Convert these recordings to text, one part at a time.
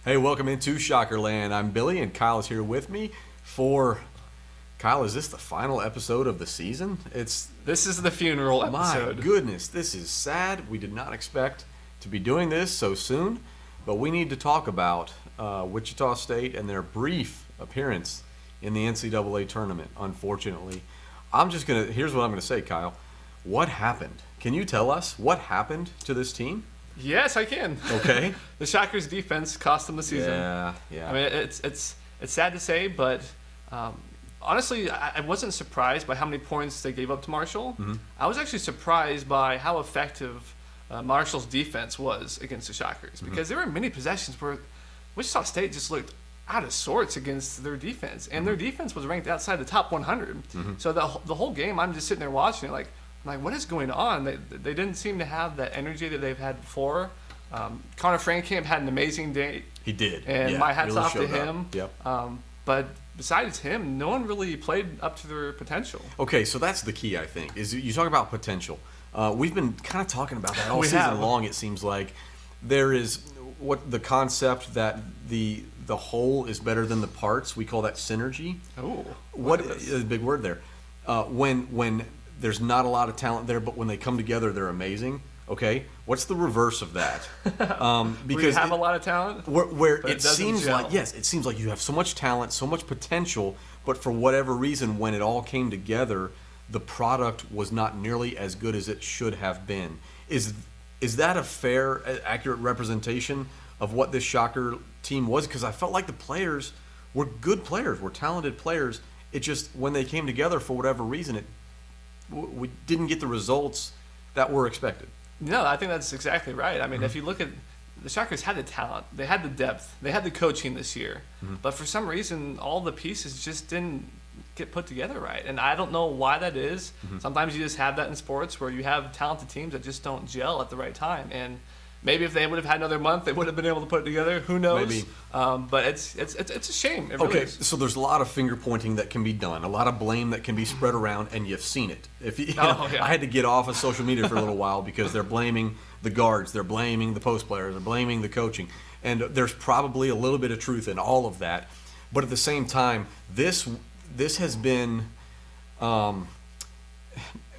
Hey, welcome into Shockerland. I'm Billy, and Kyle is here with me for... Kyle, is this the final episode of the season? This is the funeral episode. My goodness, this is sad. We did not expect to be doing this so soon, but we need to talk about Wichita State and their brief appearance in the NCAA tournament, unfortunately. Here's what I'm going to say, Kyle. What happened? Can you tell us what happened to this team? Yes, I can. Okay. The Shockers' defense cost them the season. Yeah. I mean, it's sad to say, but honestly, I wasn't surprised by how many points they gave up to Marshall. Mm-hmm. I was actually surprised by how effective Marshall's defense was against the Shockers, because there were many possessions where Wichita State just looked out of sorts against their defense, and their defense was ranked outside the top 100. So the whole game, I'm just sitting there watching it like, what is going on? They didn't seem to have that energy that they've had before. Connor Frankamp had an amazing day. He did. And my hat's really off to showed up. him. Yep. But besides him, no one really played up to their potential. Okay, so that's the key, I think, is you talk about potential. We've been kind of talking about that all We season have. long, it seems like. There is the concept that the whole is better than the parts. We call that synergy. Oh, What is a big word there. When there's not a lot of talent there, but when they come together, they're amazing. Okay, what's the reverse of that? Because we have a lot of talent. Where but it it doesn't seems gel. like, yes, it seems like you have so much talent, so much potential, but for whatever reason, when it all came together, the product was not nearly as good as it should have been. Is that a fair, accurate representation of what this Shocker team was? Because I felt like the players were good players, were talented players. It just, when they came together for whatever reason, we didn't get the results that were expected. No, I think that's exactly right. I mean, if you look at the Shockers had the talent, they had the depth, they had the coaching this year, but for some reason, all the pieces just didn't get put together right. And I don't know why that is. Sometimes you just have that in sports where you have talented teams that just don't gel at the right time. And maybe if they would have had another month, they would have been able to put it together. Who knows? Maybe. But it's a shame. It really is. So there's a lot of finger pointing that can be done, a lot of blame that can be spread around, and you've seen it. Yeah. I had to get off of social media for a little while because they're blaming the guards, they're blaming the post players, they're blaming the coaching, and there's probably a little bit of truth in all of that. But at the same time, this has been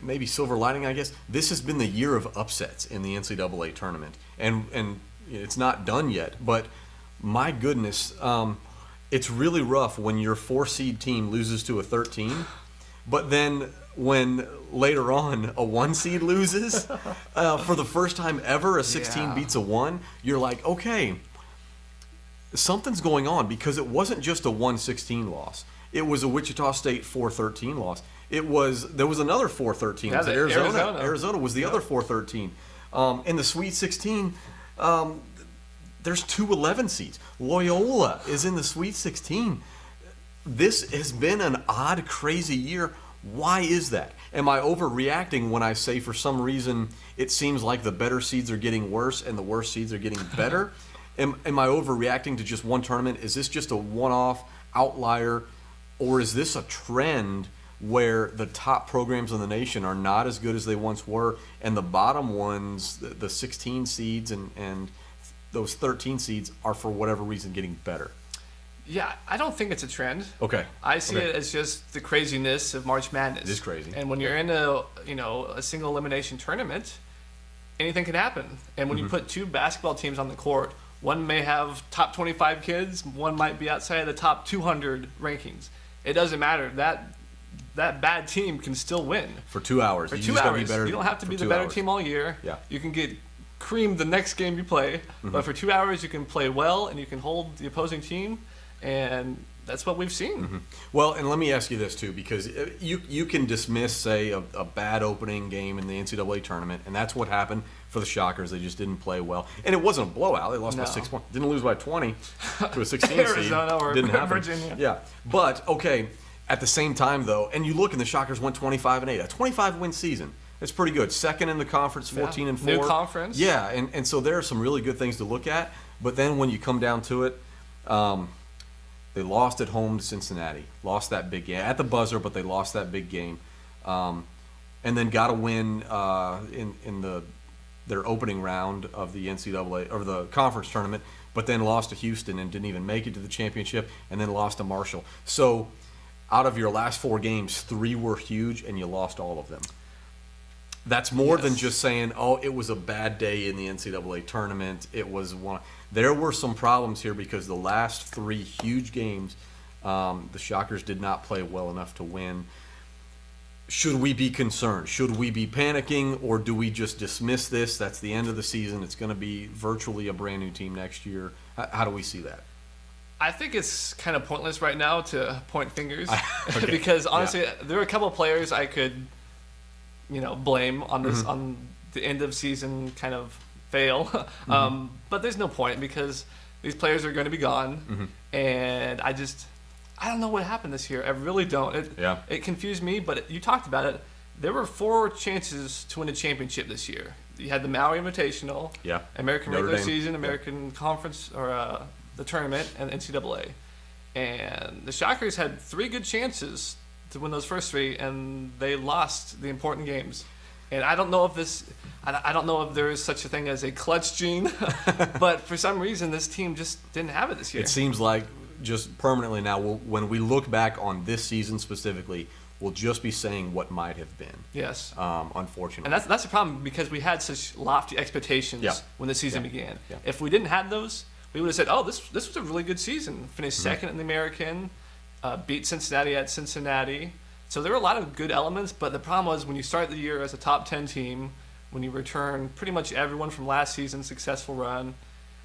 maybe silver lining, I guess. This has been the year of upsets in the NCAA tournament, and it's not done yet. But my goodness, it's really rough when your 4-seed team loses to a 13, but then when later on a 1-seed loses for the first time ever, a 16 beats a 1. You're like, okay, something's going on, because it wasn't just a 1-16 loss. It was a Wichita State 4-13 loss. There was another 4-13. Yeah, Arizona was the other 4-13. In the Sweet 16, there's 2 11 seeds. Loyola is in the Sweet 16. This has been an odd, crazy year. Why is that? Am I overreacting when I say for some reason it seems like the better seeds are getting worse and the worse seeds are getting better? Am I overreacting to just one tournament? Is this just a one-off outlier? Or is this a trend where the top programs in the nation are not as good as they once were, and the bottom ones, the 16 seeds and those 13 seeds, are for whatever reason getting better? Yeah, I don't think it's a trend. Okay. I see it as just the craziness of March Madness. It is crazy. And when you're in a single elimination tournament, anything can happen. And when you put 2 basketball teams on the court, one may have top 25 kids, one might be outside of the top 200 rankings. It doesn't matter. That bad team can still win. For 2 hours. For You 2 just gotta be hours. better You don't have to for be the 2 better hours. team all year. Yeah. You can get creamed the next game you play, but for 2 hours you can play well and you can hold the opposing team, and that's what we've seen. Well, and let me ask you this too, because you can dismiss, say, a bad opening game in the NCAA tournament, and that's what happened for the Shockers. They just didn't play well, and it wasn't a blowout. They lost by 6 points. Didn't lose by 20 to a 16 seed. Arizona or didn't happen. Virginia. Yeah, but okay. At the same time, though, and you look, and the Shockers went 25-8, a 25-win season. It's pretty good. Second in the conference, 14-4. New conference. Yeah, and so there are some really good things to look at. But then when you come down to it, they lost at home to Cincinnati. Lost that big game at the buzzer, but they lost that big game. And then got a win in the their opening round of the NCAA or the conference tournament, but then lost to Houston and didn't even make it to the championship, and then lost to Marshall. So out of your last 4 games, 3 were huge, and you lost all of them. That's more than just saying, oh, it was a bad day in the NCAA tournament. It was one. There were some problems here because the last 3 huge games, the Shockers did not play well enough to win. Should we be concerned? Should we be panicking, or do we just dismiss this? That's the end of the season. It's going to be virtually a brand new team next year. How do we see that? I think it's kind of pointless right now to point fingers because honestly, there are a couple of players I could, blame on this on the end of season kind of fail, but there's no point because these players are going to be gone, and I don't know what happened this year. I really don't. It confused me, but you talked about it. There were 4 chances to win a championship this year. You had the Maui Invitational, American Notre regular Dame. season, American conference, or the tournament, and NCAA. And the Shockers had 3 good chances to win those first 3, and they lost the important games. And I don't know if there is such a thing as a clutch gene, but for some reason this team just didn't have it this year. It seems like just permanently now, when we look back on this season specifically, we'll just be saying what might have been. Yes. Unfortunately. And that's the problem because we had such lofty expectations when the season began. Yeah. If we didn't have those, we would have said, oh, this was a really good season. Finished second in the American, beat Cincinnati at Cincinnati. So there were a lot of good elements, but the problem was when you start the year as a top 10 team, when you return pretty much everyone from last season's successful run,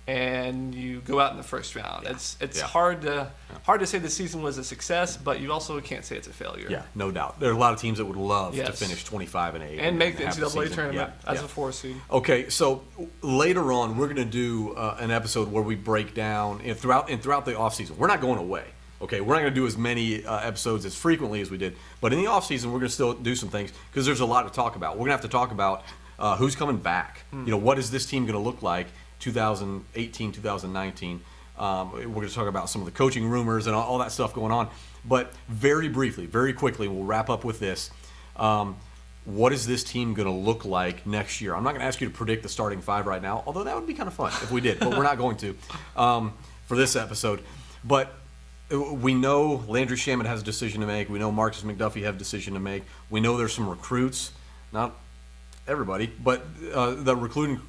and you go out in the first round. It's hard to say the season was a success, but you also can't say it's a failure. Yeah, no doubt. There are a lot of teams that would love to finish 25-8 and make the have NCAA tournament as a 4 seed. Okay, so later on we're going to do an episode where we break down throughout the off season. We're not going away. Okay, we're not going to do as many episodes as frequently as we did, but in the off season we're going to still do some things because there's a lot to talk about. We're going to have to talk about who's coming back. What is this team going to look like 2018, 2019. We're going to talk about some of the coaching rumors and all that stuff going on. But very briefly, very quickly, we'll wrap up with this. What is this team going to look like next year? I'm not going to ask you to predict the starting 5 right now, although that would be kind of fun if we did, but we're not going to for this episode. But we know Landry Shamet has a decision to make. We know Marcus McDuffie have a decision to make. We know there's some recruits, not everybody, but the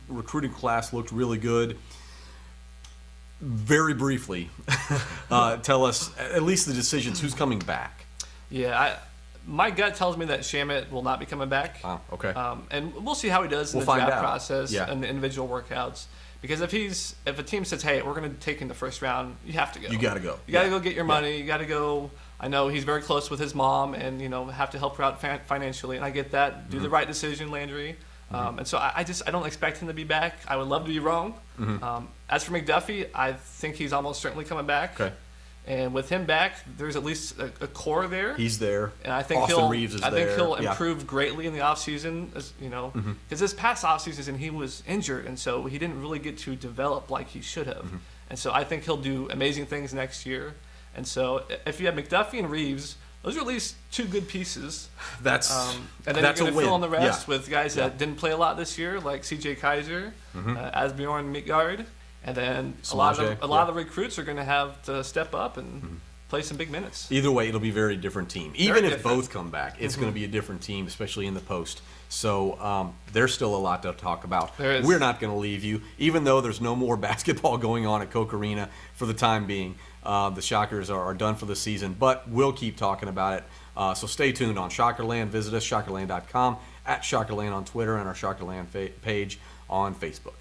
recruiting class looked really good. Very briefly, tell us at least the decisions. Who's coming back? Yeah, my gut tells me that Shamet will not be coming back. Oh, okay. And we'll see how he does in the draft process and the individual workouts. Because if a team says, "Hey, we're going to take in the first round," you have to go. You got to go. You got to go get your money. You got to go. I know he's very close with his mom, and have to help her out financially, and I get that. Do the right decision, Landry. And so I don't expect him to be back. I would love to be wrong. As for McDuffie, I think he's almost certainly coming back. Okay. And with him back, there's at least a core there. He's there. And I think Austin Reeves is there. I think he'll improve greatly in the offseason, because this past offseason he was injured, and so he didn't really get to develop like he should have. And so I think he'll do amazing things next year. And so if you have McDuffie and Reeves, those are at least 2 good pieces. And then you're going to fill in the rest with guys that didn't play a lot this year, like C.J. Kaiser, Asbjorn Midgard. And then a lot of the recruits are going to have to step up and play some big minutes. Either way, it'll be a very different team. Even if both come back, it's going to be a different team, especially in the post. So there's still a lot to talk about. We're not going to leave you, even though there's no more basketball going on at Koch Arena for the time being. The Shockers are done for the season, but we'll keep talking about it. So stay tuned on Shockerland. Visit us, shockerland.com, at Shockerland on Twitter, and our Shockerland page on Facebook.